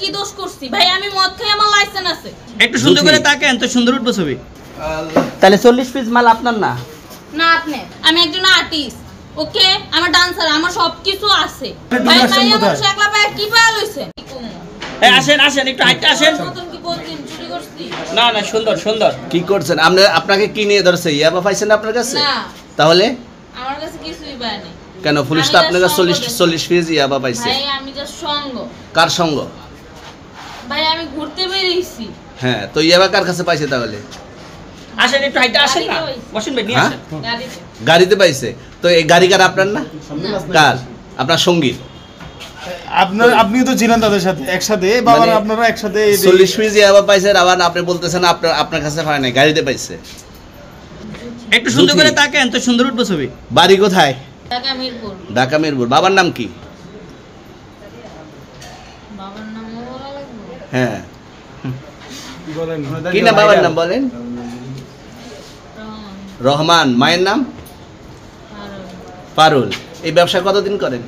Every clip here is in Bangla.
কি দোষ করছি ভাই? আমি মদ খাই, আমার লাইসেন্স আছে। একটু সুন্দর করে তাকান তো, সুন্দর উঠবে ছবি। তাহলে 40 পিস মাল আপনার না? না আপনি। আমি একজন আর্টিস্ট, ওকে? আমার ডান্সার, আমার সবকিছু আছে ভাই। ভাই আমার একলা পায় কি পায় লইছেন? এই আসেন আসেন, একটু হাইটটা আসেন। মতন কি বলছেন? চুরি করছি? না না, সুন্দর সুন্দর। কি করছেন আপনি? আপনাকে কি নিয়ে ধরছে? ইয়াবা পাইছেন আপনার কাছে? না, তাহলে আমার কাছে কিছুই পায় নাই। কেন পুলিশ তো আপনার কাছে 40 পিস ইয়াবা পাইছে? ভাই আমি জাস্ট সঙ্গ। কার সঙ্গ? ভাই আমি ঘুরতে বেরিয়েছি। হ্যাঁ, তো ইয়াবা কার কাছে পাইছে তাহলে? আসেন একটু হাইটটা আসেন না, বসেন ভাই, নিয়ে আসেন। গাড়িতে। গাড়িতে পাইছে? তো এই গাড়ি কার, আপনার না? কার? আপনার সঙ্গীর? আপনিও তো ছিলেন তাদের সাথে একসাথে, বাবা আপনারা একসাথে 40 পিস ইয়াবা পাইছে, আবার আপনি বলতেছেন আপনার কাছে পায় নাই, গাড়িতে পাইছে। একটু সুন্দর করে তাকান তো, সুন্দর উঠবে ছবি। বাড়ি কোথায়? ঢাকা মিরপুর। ঢাকা মিরপুর। বাবার নাম কি? বাবার নাম বলা লাগবে? হ্যাঁ, বলেন কি নাম বাবার নাম বলেন? রহমান। রহমান। মায়ের নাম? পারুল। এই ব্যবসা কতদিন করেন?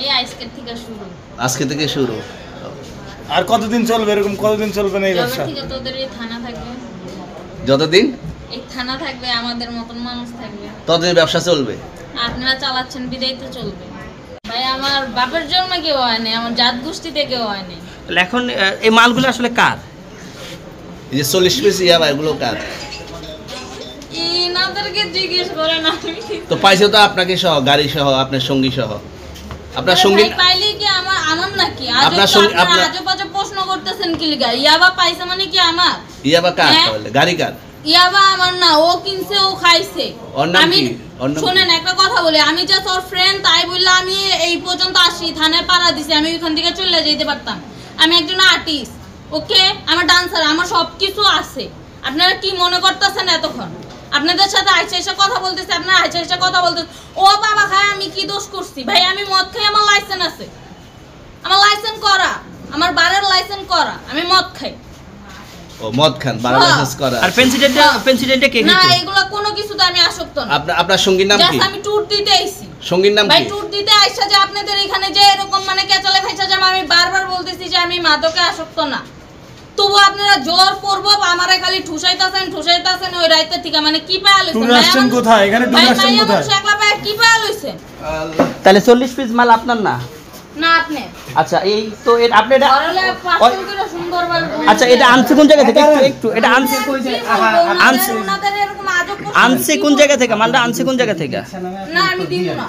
এই আজকের থেকে শুরু। আজকে থেকে শুরু। আর কতদিন চলবে এরকম? কতদিন চলবে না এই যবে ব্যবসা? থেকে তোদের এই থানা থাকবে, যতদিন এই থানা থাকবে, আমাদের মতন মানুষ থাকবে, ততদিন ব্যবসা চলবে। আপনারা চালাচ্ছেন বিদায় তো চলবে। ভাই আমার বাপের জন্মে কেউ হয় নাই, আমার জাত গোষ্ঠীতে কেউ হয় নাই। তাহলে এখন এই মালগুলো আসলে কার? এই যে 40 পিস ইয়াবা, এগুলো কার? ইনাদেরকে জিজ্ঞেস করেন। আমি তো পাইছে তো আপনাকে সহ, গাড়ি সহ, আপনার সঙ্গী সহ। আপনার আরে সঙ্গী ভাই পাইলে কি আমার নাকি? আপনার সঙ্গী- আপনারা আপনার- আজব আজব প্রশ্ন করতেছেন কি লিগা? ইয়াবা পাইছে মানে কি আমার? ইয়াবা কার হ্যাঁ? তাহলে? গাড়ি কার? ইয়াবা আমার না, ও কিনছে, ও খাইছে। ওর নাম আমি কি? ওর নাম শুনেন একটা কথা বলি, আমি জাস্ট ওর ফ্রেন্ড, তাই বললে আমি এই পর্যন্ত আসি, থানায় পাড়া দিছি, আমি ওইখান থেকে চলে যেতে পারতাম। আমি একজন আর্টিস্ট, ওকে? আমার ডান্সার, আমার সবকিছু আছে। আপনারা কি মনে করতেছেন এতক্ষণ? আপনাদের সাথে আইসা এসে কথা বলতেছে, আপনারা আইসা এসে কথা বলতেছে। ও বাবা খায়, আমি কি দোষ করছি ভাই? আমি মদ খাই, আমার লাইসেন্স আছে। আমার লাইসেন্স করা, আমার বারের লাইসেন্স করা। আমি মদ খাই। ও মদ খান, বারো হ্যাঁ। লাইসেন্স করা। আর পেন্সিডেন্টটা কে না, কিনতো? এগুলা কোনো কিছুতে আমি আসক্ত না। আপনার সঙ্গীর নাম কি? জাস্ট আমি ট্যুর দিতে আইছি। সঙ্গীর নাম ভাই কি? ট্যুর দিতে আইসা যে আপনাদের এখানে যে এরকম মানে কেচালে ফেচা যাবে, আমি বারবার বলতেছি যে আমি মাদকে আসক্ত না। তবু আপনারা জোর করবো আমারে খালি ঠুসাইতাছেন ওই রাইতে থেকে। মানে কি পায়া লইছেন? ট্যুরে আসছেন কোথায়? এখানে ট্যুরে আসছেন কোথায়? একলা পায়া কি পায়া লইছেন? তাহলে 40 পিস মাল আপনার না? না আপনি। আচ্ছা, এই তো আপনি এটা, ঘরে পাঁচশো করে সুন্দরভাবে আচ্ছা এটা আনছে কোন জায়গা থেকে? একটু এটা আনছে আনছে ওনাদের এরকম আজব আনছে কোন জায়গা থেকে? মালটা আনছে কোন জায়গা থেকে? না আমি দিব না।